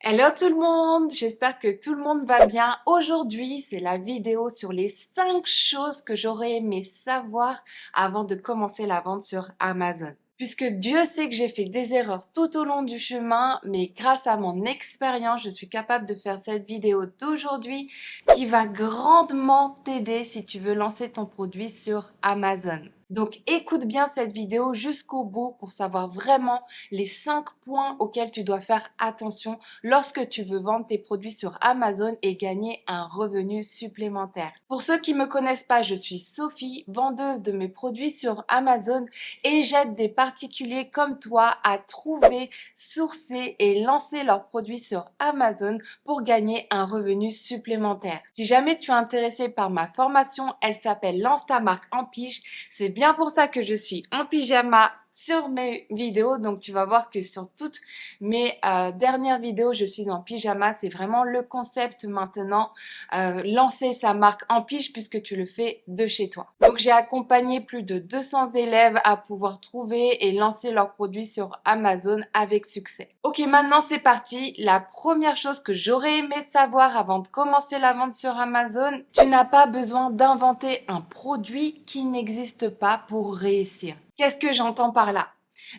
Hello tout le monde, j'espère que tout le monde va bien. Aujourd'hui, c'est la vidéo sur les 5 choses que j'aurais aimé savoir avant de commencer la vente sur Amazon. Puisque Dieu sait que j'ai fait des erreurs tout au long du chemin, mais grâce à mon expérience, je suis capable de faire cette vidéo d'aujourd'hui qui va grandement t'aider si tu veux lancer ton produit sur Amazon. Donc écoute bien cette vidéo jusqu'au bout pour savoir vraiment les 5 points auxquels tu dois faire attention lorsque tu veux vendre tes produits sur Amazon et gagner un revenu supplémentaire. Pour ceux qui ne me connaissent pas, je suis Sophie, vendeuse de mes produits sur Amazon et j'aide des particuliers comme toi à trouver, sourcer et lancer leurs produits sur Amazon pour gagner un revenu supplémentaire. Si jamais tu es intéressé par ma formation, elle s'appelle Lance ta marque en pige. C'est bien pour ça que je suis en pyjama sur mes vidéos, donc tu vas voir que sur toutes mes dernières vidéos, je suis en pyjama. C'est vraiment le concept maintenant, lancer sa marque en pige puisque tu le fais de chez toi. Donc j'ai accompagné plus de 200 élèves à pouvoir trouver et lancer leurs produits sur Amazon avec succès. Ok, maintenant c'est parti. La première chose que j'aurais aimé savoir avant de commencer la vente sur Amazon, tu n'as pas besoin d'inventer un produit qui n'existe pas pour réussir. Qu'est-ce que j'entends par là?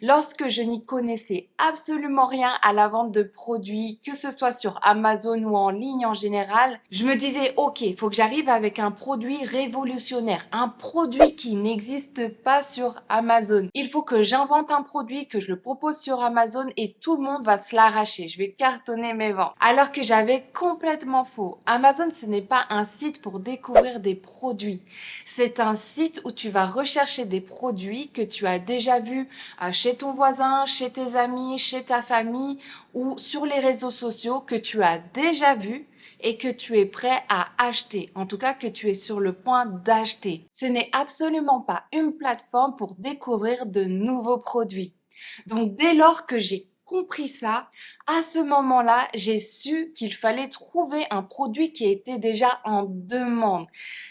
Lorsque je n'y connaissais absolument rien à la vente de produits, que ce soit sur Amazon ou en ligne en général, je me disais, ok, il faut que j'arrive avec un produit révolutionnaire, un produit qui n'existe pas sur Amazon. Il faut que j'invente un produit, que je le propose sur Amazon et tout le monde va se l'arracher. Je vais cartonner mes ventes. Alors que j'avais complètement faux. Amazon, ce n'est pas un site pour découvrir des produits. C'est un site où tu vas rechercher des produits que tu as déjà vus chez ton voisin, chez tes amis, chez ta famille ou sur les réseaux sociaux que tu as déjà vus et que tu es prêt à acheter, en tout cas que tu es sur le point d'acheter. Ce n'est absolument pas une plateforme pour découvrir de nouveaux produits. Donc dès lors que j'ai compris ça, à ce moment-là, j'ai su qu'il fallait trouver un produit qui était déjà en demande.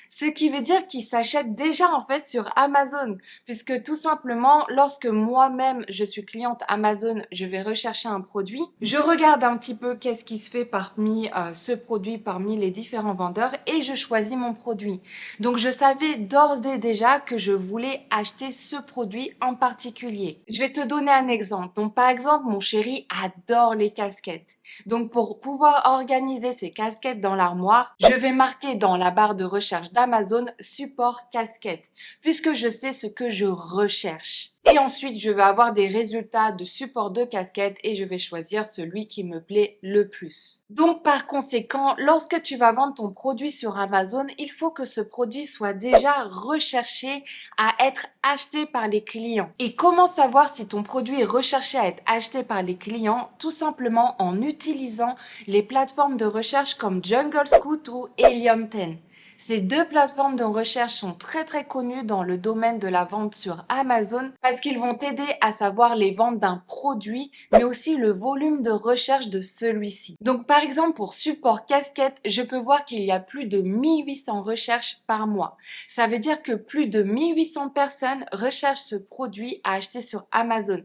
Ce qui veut dire qu'il s'achète déjà en fait sur Amazon, puisque tout simplement, lorsque moi-même je suis cliente Amazon, je vais rechercher un produit, je regarde un petit peu qu'est-ce qui se fait parmi ce produit, parmi les différents vendeurs, et je choisis mon produit. Donc je savais d'ores et déjà que je voulais acheter ce produit en particulier. Je vais te donner un exemple. Donc par exemple, mon chéri adore les casquettes. Donc pour pouvoir organiser ces casquettes dans l'armoire, je vais marquer dans la barre de recherche d'Amazon support casquette, puisque je sais ce que je recherche. Et ensuite, je vais avoir des résultats de support de casquette et je vais choisir celui qui me plaît le plus. Donc par conséquent, lorsque tu vas vendre ton produit sur Amazon, il faut que ce produit soit déjà recherché à être acheté par les clients. Et comment savoir si ton produit est recherché à être acheté par les clients? Tout simplement en utilisant les plateformes de recherche comme Jungle Scout ou Helium 10. Ces deux plateformes de recherche sont très connues dans le domaine de la vente sur Amazon parce qu'ils vont t'aider à savoir les ventes d'un produit, mais aussi le volume de recherche de celui-ci. Donc par exemple pour support casquette, je peux voir qu'il y a plus de 1800 recherches par mois. Ça veut dire que plus de 1800 personnes recherchent ce produit à acheter sur Amazon.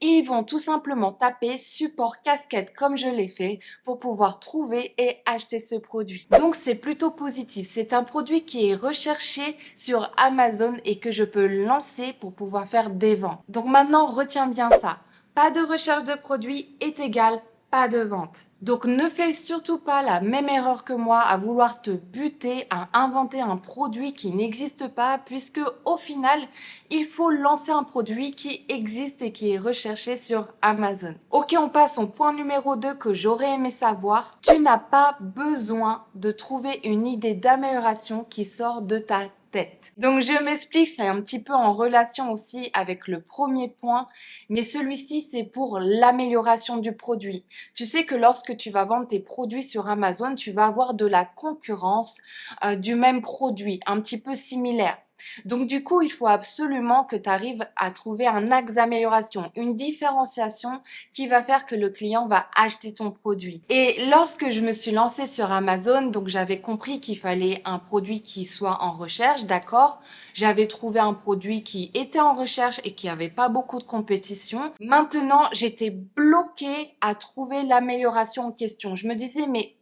Et ils vont tout simplement taper support casquette comme je l'ai fait pour pouvoir trouver et acheter ce produit. Donc c'est plutôt positif. C'est un produit qui est recherché sur Amazon et que je peux lancer pour pouvoir faire des ventes. Donc maintenant, retiens bien ça. Pas de recherche de produit est égal pas de vente. Donc ne fais surtout pas la même erreur que moi à vouloir te buter à inventer un produit qui n'existe pas, puisque au final, il faut lancer un produit qui existe et qui est recherché sur Amazon. Ok, on passe au point numéro 2 que j'aurais aimé savoir. Tu n'as pas besoin de trouver une idée d'amélioration qui sort de ta tête. Donc je m'explique, c'est un petit peu en relation aussi avec le premier point, mais celui-ci c'est pour l'amélioration du produit. Tu sais que lorsque tu vas vendre tes produits sur Amazon, tu vas avoir de la concurrence du même produit, un petit peu similaire. Donc du coup, il faut absolument que tu arrives à trouver un axe d'amélioration, une différenciation qui va faire que le client va acheter ton produit. Et lorsque je me suis lancée sur Amazon, donc j'avais compris qu'il fallait un produit qui soit en recherche, d'accord? J'avais trouvé un produit qui était en recherche et qui avait pas beaucoup de compétition. Maintenant, j'étais bloquée à trouver l'amélioration en question. Je me disais, mais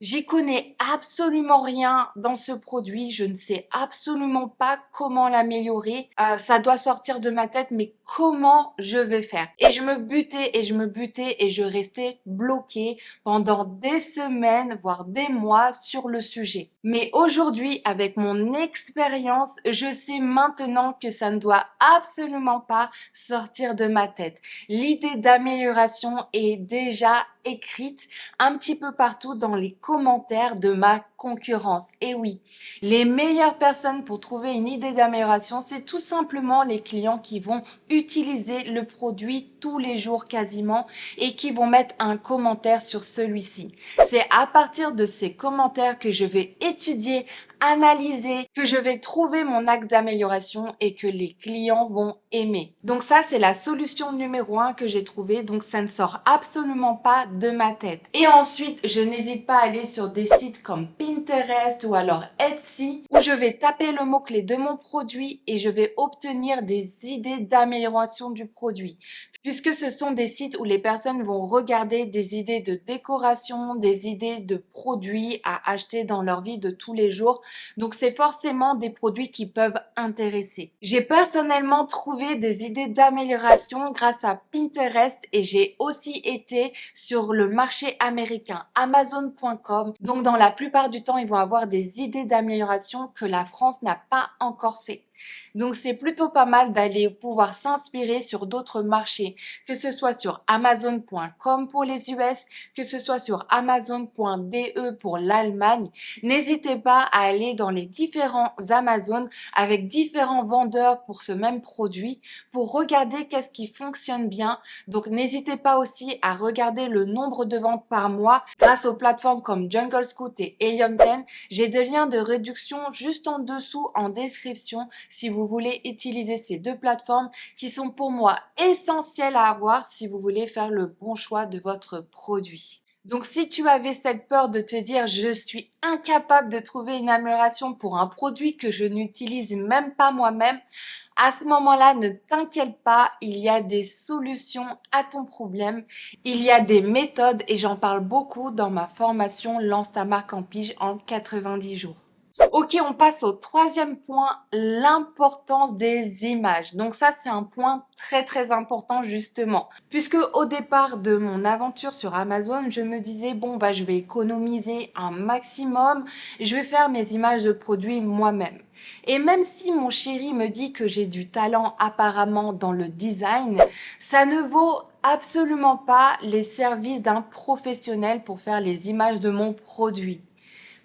j'y connais absolument rien dans ce produit, je ne sais absolument pas comment l'améliorer. Ça doit sortir de ma tête, mais comment je vais faire? Et je me butais et je me butais et je restais bloquée pendant des semaines, voire des mois sur le sujet. Mais aujourd'hui, avec mon expérience, je sais maintenant que ça ne doit absolument pas sortir de ma tête. L'idée d'amélioration est déjà écrite un petit peu partout dans les commentaires de ma concurrence. Et oui, les meilleures personnes pour trouver une idée d'amélioration, c'est tout simplement les clients qui vont utiliser le produit tous les jours quasiment et qui vont mettre un commentaire sur celui-ci. C'est à partir de ces commentaires que je vais étudier, analyser, que je vais trouver mon axe d'amélioration et que les clients vont aimer. Donc ça, c'est la solution numéro 1 que j'ai trouvée. Donc ça ne sort absolument pas de ma tête. Et ensuite, je n'hésite pas à aller sur des sites comme Pinterest ou alors Etsy où je vais taper le mot-clé de mon produit et je vais obtenir des idées d'amélioration du produit. Puisque ce sont des sites où les personnes vont regarder des idées de décoration, des idées de produits à acheter dans leur vie de tous les jours. Donc c'est forcément des produits qui peuvent intéresser. J'ai personnellement trouvé des idées d'amélioration grâce à Pinterest et j'ai aussi été sur le marché américain Amazon.com. Donc dans la plupart du temps, ils vont avoir des idées d'amélioration que la France n'a pas encore fait. Donc c'est plutôt pas mal d'aller pouvoir s'inspirer sur d'autres marchés, que ce soit sur Amazon.com pour les US, que ce soit sur Amazon.de pour l'Allemagne. N'hésitez pas à aller dans les différents Amazon avec différents vendeurs pour ce même produit pour regarder qu'est-ce qui fonctionne bien. Donc n'hésitez pas aussi à regarder le nombre de ventes par mois grâce aux plateformes comme Jungle Scout et Helium 10. J'ai des liens de réduction juste en dessous en description si vous voulez utiliser ces deux plateformes qui sont pour moi essentielles à avoir si vous voulez faire le bon choix de votre produit. Donc si tu avais cette peur de te dire je suis incapable de trouver une amélioration pour un produit que je n'utilise même pas moi-même, à ce moment-là, ne t'inquiète pas, il y a des solutions à ton problème, il y a des méthodes et j'en parle beaucoup dans ma formation Lance ta marque en pige en 90 jours. Ok, on passe au troisième point, l'importance des images. Donc ça, c'est un point très important justement. Puisque au départ de mon aventure sur Amazon, je me disais, bon, bah, je vais économiser un maximum, je vais faire mes images de produits moi-même. Et même si mon chéri me dit que j'ai du talent apparemment dans le design, ça ne vaut absolument pas les services d'un professionnel pour faire les images de mon produit.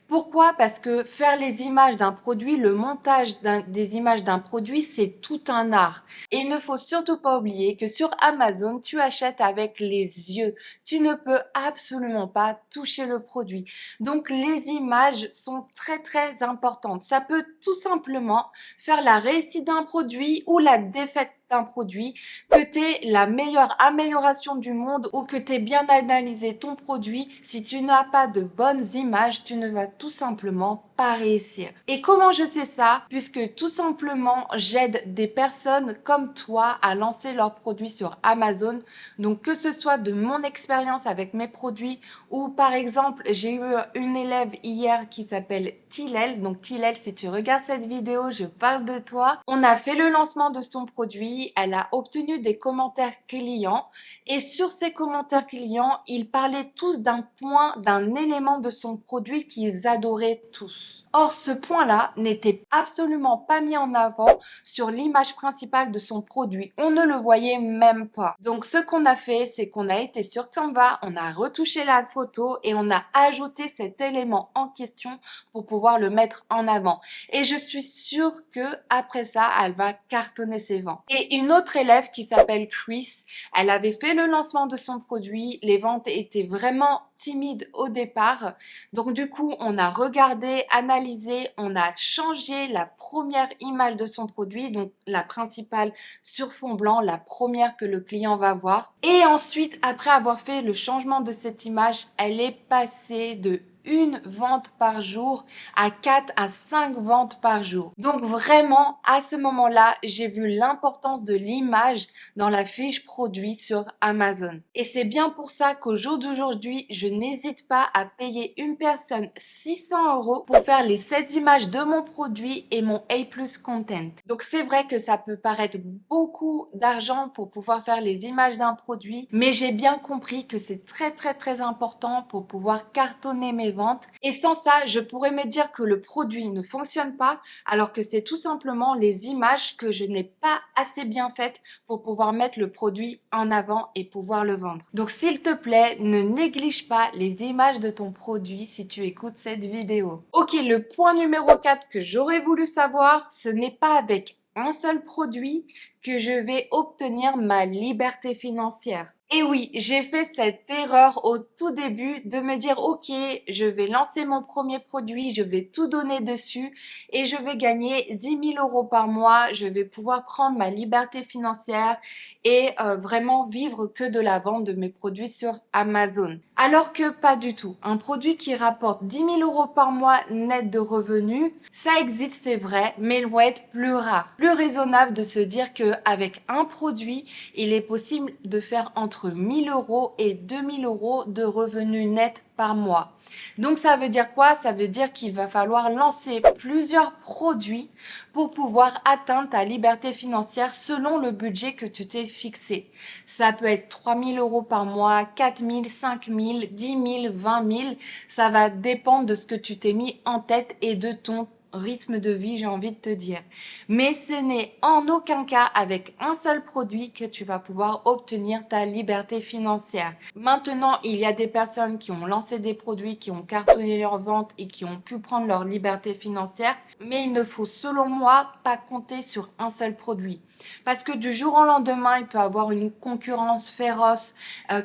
Pourquoi? Parce que faire les images d'un produit, le montage des images d'un produit, c'est tout un art. Et il ne faut surtout pas oublier que sur Amazon, tu achètes avec les yeux. Tu ne peux absolument pas toucher le produit. Donc les images sont très importantes. Ça peut tout simplement faire la réussite d'un produit ou la défaite d'un produit, que tu aies la meilleure amélioration du monde ou que tu aies bien analysé ton produit. Si tu n'as pas de bonnes images, tu ne vas tout simplement pas réussir. Et comment je sais ça? Puisque tout simplement, j'aide des personnes comme toi à lancer leurs produits sur Amazon. Donc que ce soit de mon expérience avec mes produits ou par exemple, j'ai eu une élève hier qui s'appelle Tilel. Donc Tilel, si tu regardes cette vidéo, je parle de toi. On a fait le lancement de son produit, elle a obtenu des commentaires clients et sur ces commentaires clients, ils parlaient tous d'un point, d'un élément de son produit qu'ils adoraient tous. Or, ce point-là n'était absolument pas mis en avant sur l'image principale de son produit. On ne le voyait même pas. Donc, ce qu'on a fait, c'est qu'on a été sur Canva, on a retouché la photo et on a ajouté cet élément en question pour pouvoir le mettre en avant. Et je suis sûre que après ça, elle va cartonner ses ventes. Et une autre élève qui s'appelle Chris, elle avait fait le lancement de son produit. Les ventes étaient vraiment timide au départ. Donc du coup, on a regardé, analysé, on a changé la première image de son produit, donc la principale sur fond blanc, la première que le client va voir. Et ensuite, après avoir fait le changement de cette image, elle est passée de une vente par jour à 4 à 5 ventes par jour. Donc vraiment, à ce moment-là, j'ai vu l'importance de l'image dans la fiche produit sur Amazon. Et c'est bien pour ça qu'au jour d'aujourd'hui, je n'hésite pas à payer une personne 600 € pour faire les 7 images de mon produit et mon A+ content. Donc c'est vrai que ça peut paraître beaucoup d'argent pour pouvoir faire les images d'un produit, mais j'ai bien compris que c'est très important pour pouvoir cartonner mes ventes. Et sans ça, je pourrais me dire que le produit ne fonctionne pas, alors que c'est tout simplement les images que je n'ai pas assez bien faites pour pouvoir mettre le produit en avant et pouvoir le vendre. Donc s'il te plaît, ne néglige pas les images de ton produit si tu écoutes cette vidéo. Ok, le point numéro 4 que j'aurais voulu savoir, ce n'est pas avec un seul produit que je vais obtenir ma liberté financière. Et oui, j'ai fait cette erreur au tout début de me dire ok, je vais lancer mon premier produit, je vais tout donner dessus et je vais gagner 10 000 € par mois, je vais pouvoir prendre ma liberté financière et vraiment vivre que de la vente de mes produits sur Amazon. Alors que pas du tout. Un produit qui rapporte 10 000 € par mois net de revenus, ça existe, c'est vrai, mais il va être plus rare. Plus raisonnable de se dire qu'avec un produit, il est possible de faire entre 1 000 € et 2 000 € de revenus nets par mois. Donc ça veut dire quoi? Ça veut dire qu'il va falloir lancer plusieurs produits pour pouvoir atteindre ta liberté financière selon le budget que tu t'es fixé. Ça peut être 3 000 € par mois, 4 000, 5 000, 10 000, 20 000. Ça va dépendre de ce que tu t'es mis en tête et de ton rythme de vie, j'ai envie de te dire. Mais ce n'est en aucun cas avec un seul produit que tu vas pouvoir obtenir ta liberté financière. Maintenant, il y a des personnes qui ont lancé des produits, qui ont cartonné leur vente et qui ont pu prendre leur liberté financière, mais il ne faut, selon moi, pas compter sur un seul produit. Parce que du jour au lendemain, il peut y avoir une concurrence féroce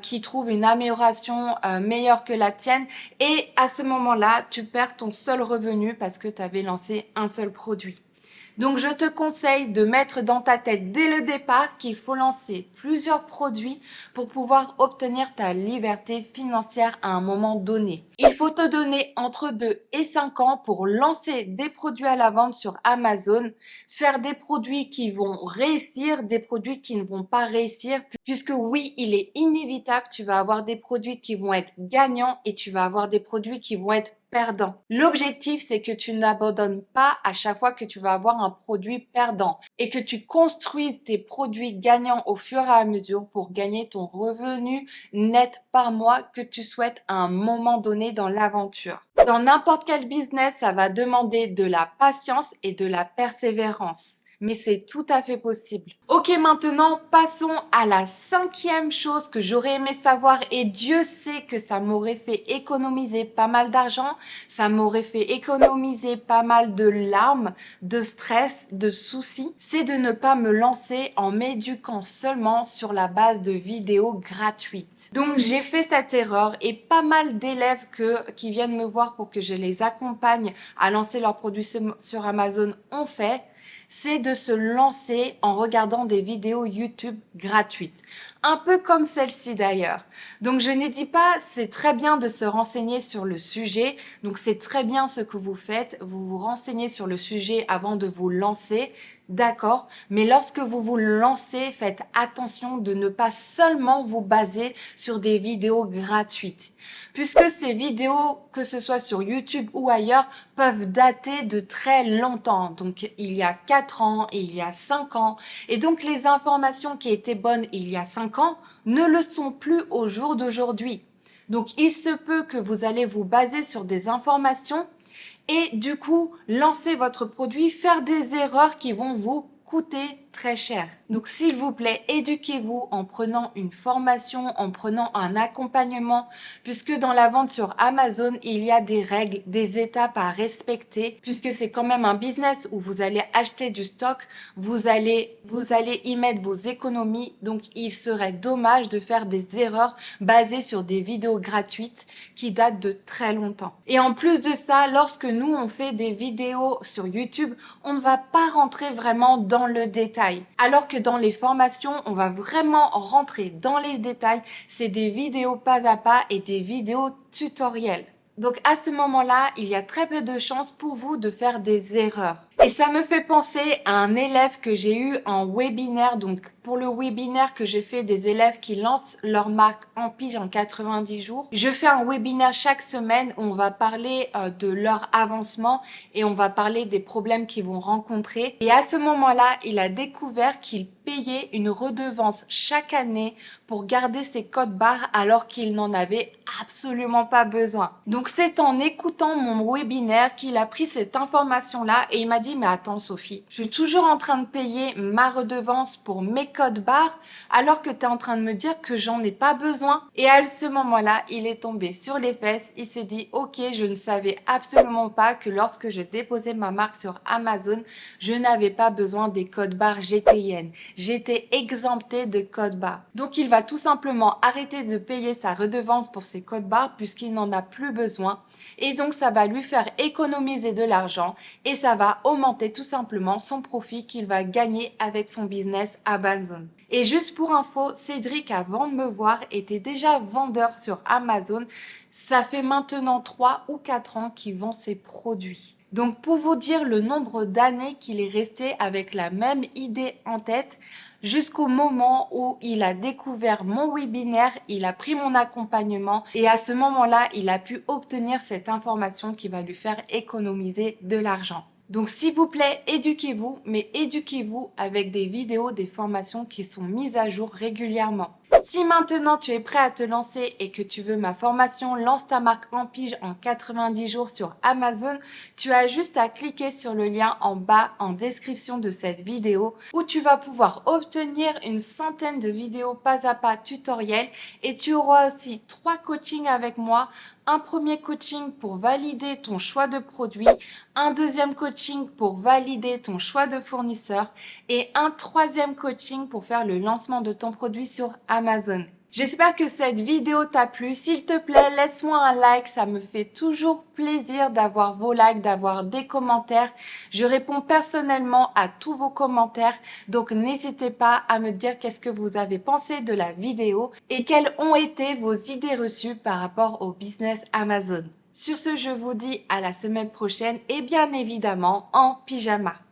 qui trouve une amélioration meilleure que la tienne. Et à ce moment-là, tu perds ton seul revenu parce que tu avais lancé un seul produit. Donc, je te conseille de mettre dans ta tête dès le départ qu'il faut lancer plusieurs produits pour pouvoir obtenir ta liberté financière à un moment donné. Il faut te donner entre 2 et 5 ans pour lancer des produits à la vente sur Amazon, faire des produits qui vont réussir, des produits qui ne vont pas réussir, puisque oui, il est inévitable, tu vas avoir des produits qui vont être gagnants et tu vas avoir des produits qui vont être perdant. L'objectif, c'est que tu n'abandonnes pas à chaque fois que tu vas avoir un produit perdant et que tu construises tes produits gagnants au fur et à mesure pour gagner ton revenu net par mois que tu souhaites à un moment donné dans l'aventure. Dans n'importe quel business, ça va demander de la patience et de la persévérance. Mais c'est tout à fait possible. Ok, maintenant, passons à la 5e chose que j'aurais aimé savoir et Dieu sait que ça m'aurait fait économiser pas mal d'argent, ça m'aurait fait économiser pas mal de larmes, de stress, de soucis. C'est de ne pas me lancer en m'éduquant seulement sur la base de vidéos gratuites. Donc, j'ai fait cette erreur et pas mal d'élèves qui viennent me voir pour que je les accompagne à lancer leurs produits sur Amazon ont fait. C'est de se lancer en regardant des vidéos YouTube gratuites. Un peu comme celle-ci d'ailleurs. Donc je ne dis pas, c'est très bien de se renseigner sur le sujet. Donc c'est très bien ce que vous faites. Vous vous renseignez sur le sujet avant de vous lancer. D'accord, mais lorsque vous vous lancez, faites attention de ne pas seulement vous baser sur des vidéos gratuites. Puisque ces vidéos, que ce soit sur YouTube ou ailleurs, peuvent dater de très longtemps. Donc il y a 4 ans et il y a 5 ans. Et donc les informations qui étaient bonnes il y a 5 ans ne le sont plus au jour d'aujourd'hui. Donc il se peut que vous allez vous baser sur des informations et du coup, lancer votre produit, faire des erreurs qui vont vous coûter très cher. Donc s'il vous plaît, éduquez-vous en prenant une formation, en prenant un accompagnement, puisque dans la vente sur Amazon, il y a des règles, des étapes à respecter, puisque c'est quand même un business où vous allez acheter du stock, vous allez y mettre vos économies, donc il serait dommage de faire des erreurs basées sur des vidéos gratuites qui datent de très longtemps. Et en plus de ça, lorsque nous on fait des vidéos sur YouTube, on ne va pas rentrer vraiment dans le détail. Alors que dans les formations, on va vraiment rentrer dans les détails. C'est des vidéos pas à pas et des vidéos tutoriels. Donc à ce moment-là, il y a très peu de chances pour vous de faire des erreurs. Et ça me fait penser à un élève que j'ai eu en webinaire. Donc pour le webinaire que j'ai fait des élèves qui lancent leur marque en pige en 90 jours, je fais un webinaire chaque semaine où on va parler de leur avancement et on va parler des problèmes qu'ils vont rencontrer. Et à ce moment-là, il a découvert qu'il payait une redevance chaque année pour garder ses codes barres alors qu'il n'en avait absolument pas besoin. Donc c'est en écoutant mon webinaire qu'il a pris cette information-là et il m'a dit mais attends Sophie, je suis toujours en train de payer ma redevance pour mes codes barres alors que tu es en train de me dire que j'en ai pas besoin. Et à ce moment-là, il est tombé sur les fesses, il s'est dit ok, je ne savais absolument pas que lorsque je déposais ma marque sur Amazon, je n'avais pas besoin des codes barres GTIN. J'étais exemptée de codes barres. Donc il va tout simplement arrêter de payer sa redevance pour ses codes barres puisqu'il n'en a plus besoin. Et donc ça va lui faire économiser de l'argent et ça va augmenter tout simplement son profit qu'il va gagner avec son business Amazon. Et juste pour info, Cédric avant de me voir était déjà vendeur sur Amazon. Ça fait maintenant 3 ou 4 ans qu'il vend ses produits. Donc pour vous dire le nombre d'années qu'il est resté avec la même idée en tête, jusqu'au moment où il a découvert mon webinaire, il a pris mon accompagnement et à ce moment-là, il a pu obtenir cette information qui va lui faire économiser de l'argent. Donc s'il vous plaît, éduquez-vous, mais éduquez-vous avec des vidéos, des formations qui sont mises à jour régulièrement. Si maintenant tu es prêt à te lancer et que tu veux ma formation Lance ta marque en pige en 90 jours sur Amazon, tu as juste à cliquer sur le lien en bas en description de cette vidéo où tu vas pouvoir obtenir une centaine de vidéos pas à pas tutoriels et tu auras aussi 3 coachings avec moi. Un premier coaching pour valider ton choix de produit, un deuxième coaching pour valider ton choix de fournisseur et un troisième coaching pour faire le lancement de ton produit sur Amazon. J'espère que cette vidéo t'a plu. S'il te plaît, laisse-moi un like. Ça me fait toujours plaisir d'avoir vos likes, d'avoir des commentaires. Je réponds personnellement à tous vos commentaires. Donc, n'hésitez pas à me dire qu'est-ce que vous avez pensé de la vidéo et quelles ont été vos idées reçues par rapport au business Amazon. Sur ce, je vous dis à la semaine prochaine et bien évidemment en pyjama.